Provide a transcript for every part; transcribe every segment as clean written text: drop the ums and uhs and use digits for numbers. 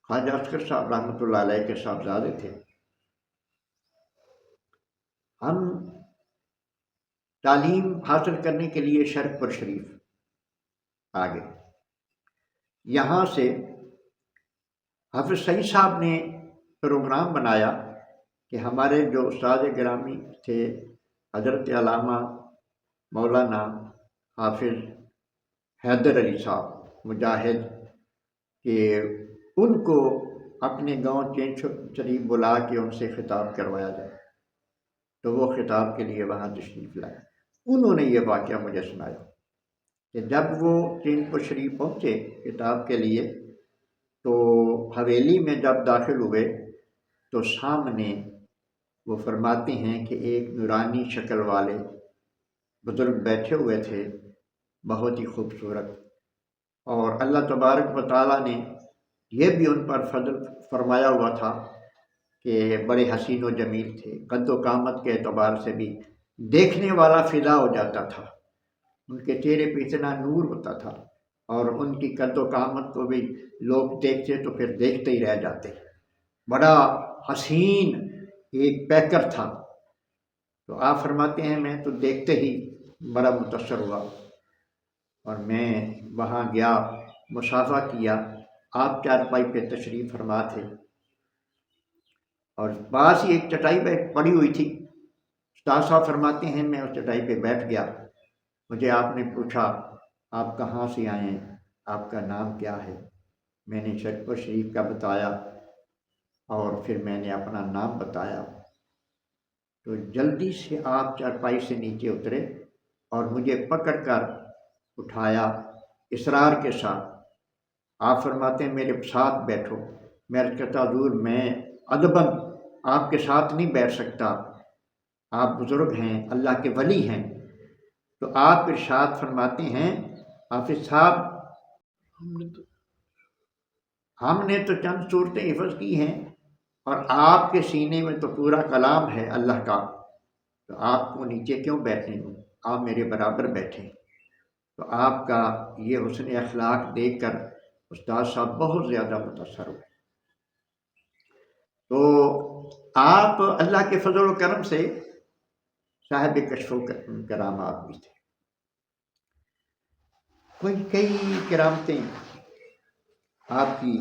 خواجہ اصغر صاحب رحمۃ اللہ علیہ کے صاحبزادے تھے۔ ہم تعلیم حاصل کرنے کے لیے شرق پر شریف آ گئے۔ یہاں سے حافظ سعید صاحب نے پروگرام بنایا کہ ہمارے جو استاد گرامی تھے حضرت علامہ مولانا حافظ حیدر علی صاحب مجاہد، کہ ان کو اپنے گاؤں چینچ شریف بلا کے ان سے خطاب کروایا جائے۔ تو وہ خطاب کے لیے وہاں تشریف لائے۔ انہوں نے یہ واقعہ مجھے سنایا کہ جب وہ چینچ پور شریف پہنچے خطاب کے لیے، تو حویلی میں جب داخل ہوئے تو سامنے وہ فرماتے ہیں کہ ایک نورانی شکل والے بزرگ بیٹھے ہوئے تھے، بہت ہی خوبصورت، اور اللہ تبارک و تعالیٰ نے یہ بھی ان پر فضل فرمایا ہوا تھا کہ بڑے حسین و جمیل تھے، قد و قامت کے اعتبار سے بھی دیکھنے والا فدا ہو جاتا تھا، ان کے چہرے پہ اتنا نور ہوتا تھا، اور ان کی قد و قامت کو بھی لوگ دیکھتے تو پھر دیکھتے ہی رہ جاتے۔ بڑا حسین ایک پیکر تھا۔ تو آپ فرماتے ہیں میں تو دیکھتے ہی بڑا متاثر ہوا، اور میں وہاں گیا، مصافحہ کیا۔ آپ چارپائی پہ تشریف فرما تھے، اور پاس ہی ایک چٹائی پہ پڑی ہوئی تھی۔ استاد صاحب فرماتے ہیں میں اس چٹائی پہ بیٹھ گیا۔ مجھے آپ نے پوچھا آپ کہاں سے آئے ہیں، آپ کا نام کیا ہے؟ میں نے شرق پور شریف کا بتایا، اور پھر میں نے اپنا نام بتایا۔ تو جلدی سے آپ چارپائی سے نیچے اترے اور مجھے پکڑ کر اٹھایا اصرار کے ساتھ۔ آپ فرماتے ہیں میرے ساتھ بیٹھو۔ میں کہتا حضور میں ادباً آپ کے ساتھ نہیں بیٹھ سکتا، آپ بزرگ ہیں، اللہ کے ولی ہیں۔ تو آپ ارشاد فرماتے ہیں حافظ صاحب ہم نے تو چند صورتیں حفظ کی ہیں، اور آپ کے سینے میں تو پورا کلام ہے اللہ کا، تو آپ کو نیچے کیوں بیٹھنے دوں، آپ میرے برابر بیٹھیں۔ تو آپ کا یہ حسن اخلاق دیکھ کر استاد صاحب بہت زیادہ متاثر ہوئے۔ تو آپ اللہ کے فضل و کرم سے صاحب کشف و کرامات بھی تھے۔ کئی کرامتیں آپ کی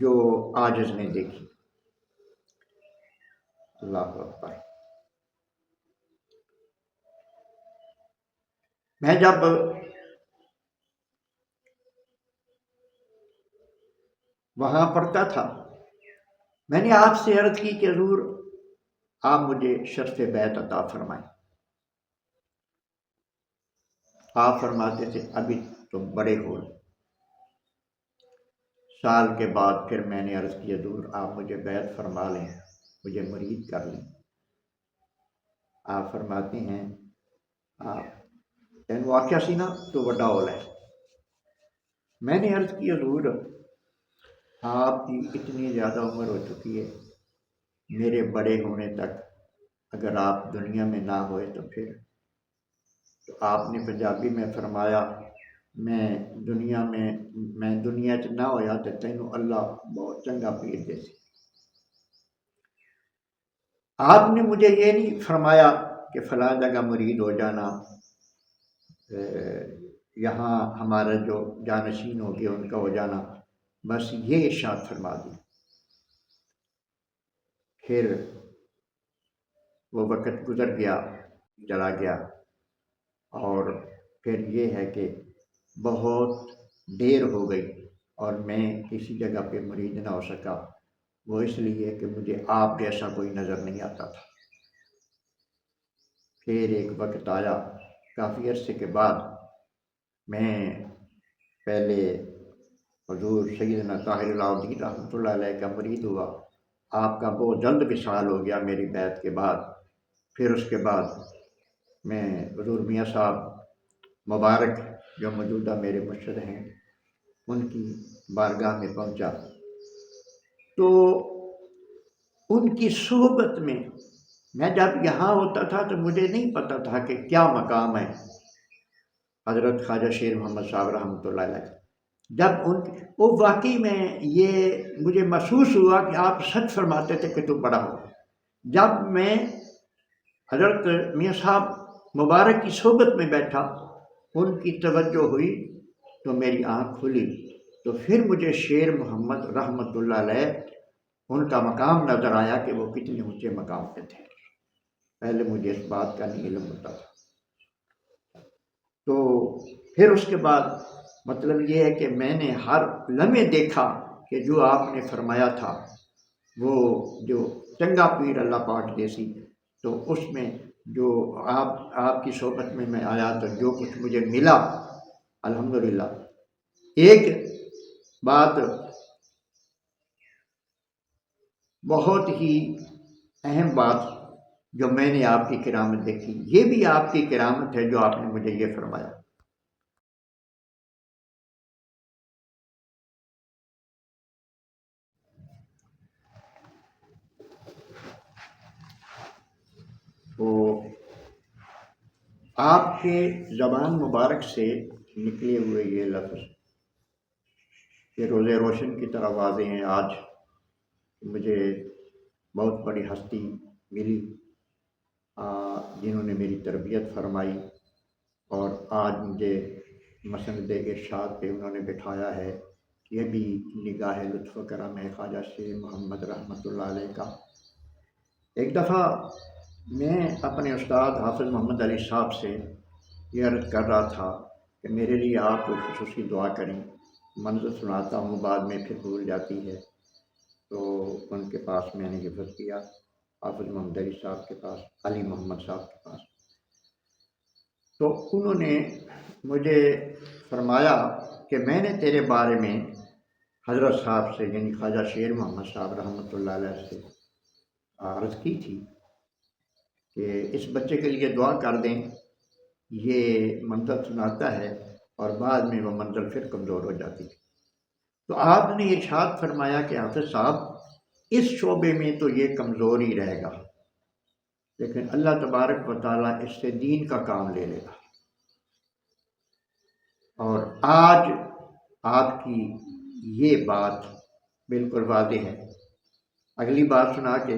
جو عاجز نے دیکھی۔ اللہ اکبر۔ میں جب وہاں پڑھتا تھا، میں نے آپ سے عرض کی کہ حضور آپ مجھے شرف بیعت عطا فرمائیں۔ آپ فرماتے تھے ابھی تم بڑے ہو۔ سال کے بعد پھر میں نے عرض کی حضور آپ مجھے بیعت فرما لیں، مجھے مرید کر لیں۔ آپ فرماتے ہیں آپ واقعہ سی نا تو بڑا ہول ہے۔ میں نے عرض کی حضور آپ کی اتنی زیادہ عمر ہو چکی ہے، میرے بڑے ہونے تک اگر آپ دنیا میں نہ ہوئے تو پھر؟ تو آپ نے پنجابی میں فرمایا میں دنیا چ نہ ہویا تو تینوں اللہ بہت چنگا پیر دے سی۔ آپ نے مجھے یہ نہیں فرمایا کہ فلاں جگہ مرید ہو جانا، یہاں ہمارا جو جانشین ہو گیا ان کا ہو جانا، بس یہ ارشاد فرما دی۔ پھر وہ وقت گزر گیا، چلا گیا، اور پھر یہ ہے کہ بہت دیر ہو گئی اور میں کسی جگہ پہ مرید نہ ہو سکا۔ وہ اس لیے کہ مجھے آپ جیسا کوئی نظر نہیں آتا تھا۔ پھر ایک وقت آیا کافی عرصے کے بعد، میں پہلے حضور سیدنا طاہر العابدین رحمۃ اللہ علیہ کا مرید ہوا۔ آپ کا بہت جلد وصال ہو گیا میری بیعت کے بعد۔ پھر اس کے بعد میں حضور میاں صاحب مبارک جو موجودہ میرے مرشد ہیں ان کی بارگاہ میں پہنچا، تو ان کی صحبت میں جب یہاں ہوتا تھا تو مجھے نہیں پتا تھا کہ کیا مقام ہے حضرت خواجہ شیر محمد صاحب رحمۃ اللہ علیہ۔ جب وہ واقعی میں یہ مجھے محسوس ہوا کہ آپ سچ فرماتے تھے کہ تو بڑا ہو۔ جب میں حضرت میاں صاحب مبارک کی صحبت میں بیٹھا، ان کی توجہ ہوئی تو میری آنکھ کھلی، تو پھر مجھے شیر محمد رحمۃ اللہ علیہ ان کا مقام نظر آیا کہ وہ کتنے اونچے مقام پہ تھے۔ پہلے مجھے اس بات کا نہیں علم ہوتا تھا۔ تو پھر اس کے بعد مطلب یہ ہے کہ میں نے ہر لمحے دیکھا کہ جو آپ نے فرمایا تھا وہ جو چنگا پیر اللہ پاک جیسی، تو اس میں جو آپ کی صحبت میں آیا تو جو کچھ مجھے ملا الحمدللہ۔ ایک بات بہت ہی اہم بات جو میں نے آپ کی کرامت دیکھی، یہ بھی آپ کی کرامت ہے جو آپ نے مجھے یہ فرمایا۔ تو آپ کے زبان مبارک سے نکلے ہوئے یہ لفظ کہ روزے روشن کی طرح واضح ہیں۔ آج مجھے بہت بڑی ہستی ملی جنہوں نے میری تربیت فرمائی، اور آج مجھے مسند ارشاد پہ انہوں نے بٹھایا ہے۔ یہ بھی نگاہ لطف و کرم ہے خواجہ شیر محمد رحمۃ اللہ علیہ کا۔ ایک دفعہ میں اپنے استاد حافظ محمد علی صاحب سے یہ عرض کر رہا تھا کہ میرے لیے آپ کو خصوصی دعا کریں، منظر سناتا ہوں بعد میں پھر بھول جاتی ہے۔ تو ان کے پاس میں نے حفظ کیا، حافظ محمد علی صاحب کے پاس، علی محمد صاحب کے پاس۔ تو انہوں نے مجھے فرمایا کہ میں نے تیرے بارے میں حضرت صاحب سے یعنی خواجہ شیر محمد صاحب رحمۃ اللہ علیہ سے عرض کی تھی کہ اس بچے کے لیے دعا کر دیں، یہ منزل سناتا ہے اور بعد میں وہ منزل پھر کمزور ہو جاتی ہے۔ تو آپ نے ارشاد فرمایا کہ حافظ صاحب اس شعبے میں تو یہ کمزور ہی رہے گا، لیکن اللہ تبارک و تعالیٰ اس سے دین کا کام لے لے گا۔ اور آج آپ کی یہ بات بالکل واضح ہے۔ اگلی بات سنا کے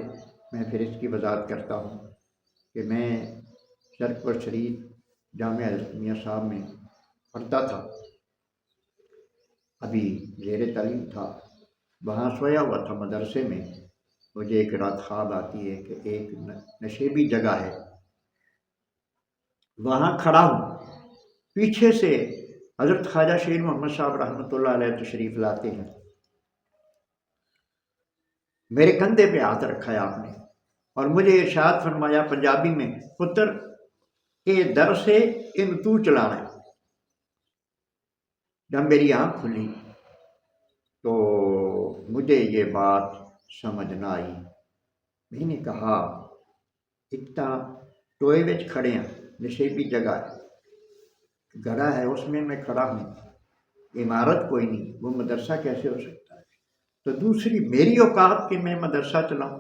میں پھر اس کی وضاحت کرتا ہوں کہ میں شرک شریف جامعہ حضرت میاں صاحب میں پڑھتا تھا، ابھی زیر تعلیم تھا، وہاں سویا ہوا تھا مدرسے میں۔ مجھے ایک رات خواب آتی ہے کہ ایک نشیبی جگہ ہے، وہاں کھڑا ہوں، پیچھے سے حضرت خواجہ شیر محمد صاحب رحمۃ اللہ علیہ تشریف لاتے ہیں، میرے کندھے پہ ہاتھ رکھا ہے آپ نے اور مجھے ارشاد فرمایا پنجابی میں، پتر اے در سے ان تو چلانا ہے۔ جب میری آنکھ کھلی تو مجھے یہ بات سمجھ نہ آئی۔ میں نے کہا اتنا ٹوئے وچ کھڑے ہیں، نشیبی جگہ ہے، گھڑا ہے، اس میں کھڑا ہوں، عمارت کوئی نہیں، وہ مدرسہ کیسے ہو سکتا ہے؟ تو دوسری میری اوقات کہ میں مدرسہ چلاؤں،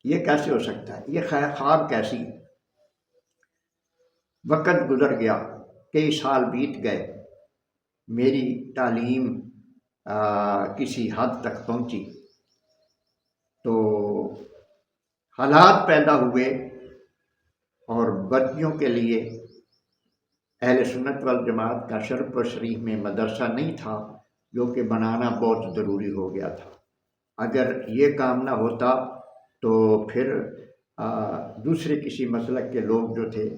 یہ کیسے ہو سکتا ہے؟ یہ خواب کیسی؟ وقت گزر گیا، کئی سال بیت گئے، میری تعلیم کسی حد تک پہنچی، تو حالات پیدا ہوئے اور بچیوں کے لیے اہل سنت والجماعت کا شرف و شریف میں مدرسہ نہیں تھا، جو کہ بنانا بہت ضروری ہو گیا تھا۔ اگر یہ کام نہ ہوتا تو پھر دوسرے کسی مسلک کے لوگ جو تھے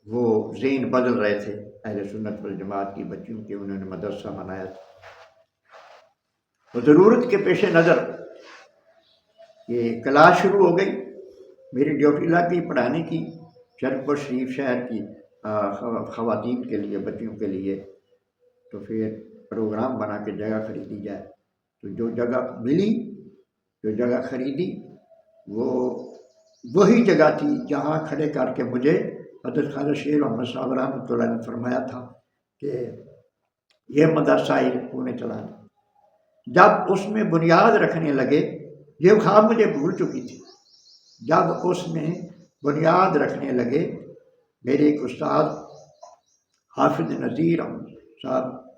وہ ذہن بدل رہے تھے، اہل سنت والجماعت کی بچیوں کے انہوں نے مدرسہ بنایا تھا۔ تو ضرورت کے پیش نظر یہ کلاس شروع ہو گئی، میری ڈیوٹی لگ گئی پڑھانے کی شرف و شریف شہر کی خواتین کے لیے، بچیوں کے لیے۔ تو پھر پروگرام بنا کے جگہ خریدی جائے، تو جو جگہ ملی، جو جگہ خریدی، وہ وہی جگہ تھی جہاں کھڑے کر کے مجھے حضرت خواجہ شیر محمد صاحب رحمۃ اللہ نے فرمایا تھا کہ یہ مدرسہ انہیں چلانا۔ جب اس میں بنیاد رکھنے لگے، یہ خواب مجھے بھول چکی تھی، جب اس میں بنیاد رکھنے لگے، میرے ایک استاد حافظ نذیر صاحب